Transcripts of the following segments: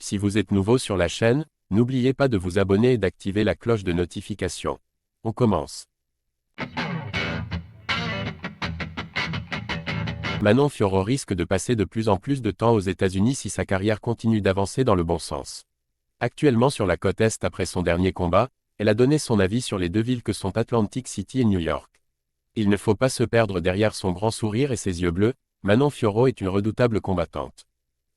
Si vous êtes nouveau sur la chaîne, n'oubliez pas de vous abonner et d'activer la cloche de notification. On commence. Manon Fiorot risque de passer de plus en plus de temps aux États-Unis si sa carrière continue d'avancer dans le bon sens. Actuellement sur la côte Est après son dernier combat, elle a donné son avis sur les deux villes que sont Atlantic City et New York. Il ne faut pas se perdre derrière son grand sourire et ses yeux bleus, Manon Fiorot est une redoutable combattante.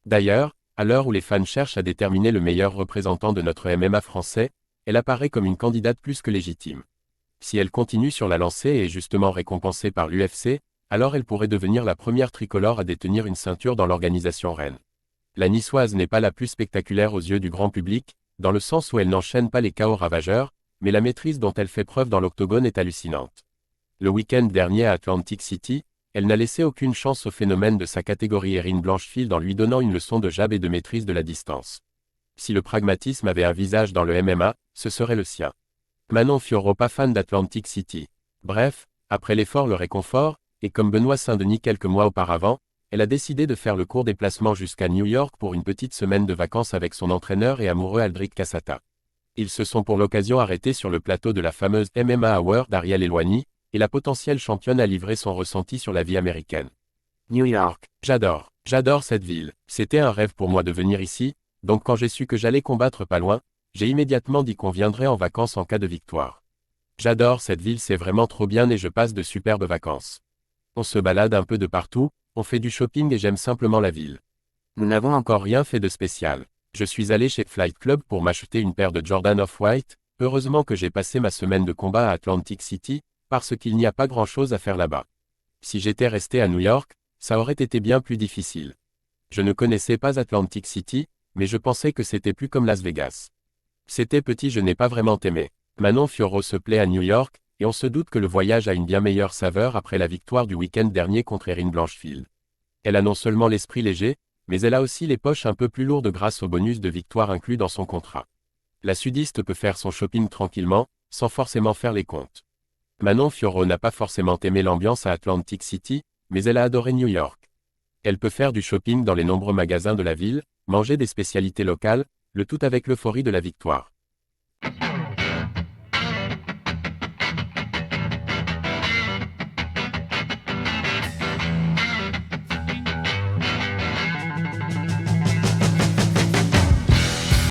D'ailleurs, à l'heure où les fans cherchent à déterminer le meilleur représentant de notre MMA français, elle apparaît comme une candidate plus que légitime. Si elle continue sur la lancée et est justement récompensée par l'UFC, alors elle pourrait devenir la première tricolore à détenir une ceinture dans l'organisation reine. La niçoise n'est pas la plus spectaculaire aux yeux du grand public, dans le sens où elle n'enchaîne pas les KO ravageurs, mais la maîtrise dont elle fait preuve dans l'octogone est hallucinante. Le week-end dernier à Atlantic City, elle n'a laissé aucune chance au phénomène de sa catégorie Erin Blanchfield en lui donnant une leçon de jab et de maîtrise de la distance. Si le pragmatisme avait un visage dans le MMA, ce serait le sien. Manon Fiorot pas fan d'Atlantic City. Bref, après l'effort le réconfort, et comme Benoît Saint-Denis quelques mois auparavant, elle a décidé de faire le court déplacement jusqu'à New York pour une petite semaine de vacances avec son entraîneur et amoureux Aldric Cassata. Ils se sont pour l'occasion arrêtés sur le plateau de la fameuse MMA Hour d'Ariel Helwani, et la potentielle championne a livré son ressenti sur la vie américaine. New York. J'adore cette ville. C'était un rêve pour moi de venir ici, donc quand j'ai su que j'allais combattre pas loin, j'ai immédiatement dit qu'on viendrait en vacances en cas de victoire. J'adore cette ville, c'est vraiment trop bien et je passe de superbes vacances. On se balade un peu de partout, on fait du shopping et j'aime simplement la ville. Nous n'avons encore rien fait de spécial. Je suis allé chez Flight Club pour m'acheter une paire de Jordan Off-White, heureusement que j'ai passé ma semaine de combat à Atlantic City, parce qu'il n'y a pas grand-chose à faire là-bas. Si j'étais resté à New York, ça aurait été bien plus difficile. Je ne connaissais pas Atlantic City, mais je pensais que c'était plus comme Las Vegas. C'était petit, je n'ai pas vraiment aimé. Manon Fiorot se plaît à New York, et on se doute que le voyage a une bien meilleure saveur après la victoire du week-end dernier contre Erin Blanchfield. Elle a non seulement l'esprit léger, mais elle a aussi les poches un peu plus lourdes grâce au bonus de victoire inclus dans son contrat. La sudiste peut faire son shopping tranquillement, sans forcément faire les comptes. Manon Fiorot n'a pas forcément aimé l'ambiance à Atlantic City, mais elle a adoré New York. Elle peut faire du shopping dans les nombreux magasins de la ville, manger des spécialités locales, le tout avec l'euphorie de la victoire.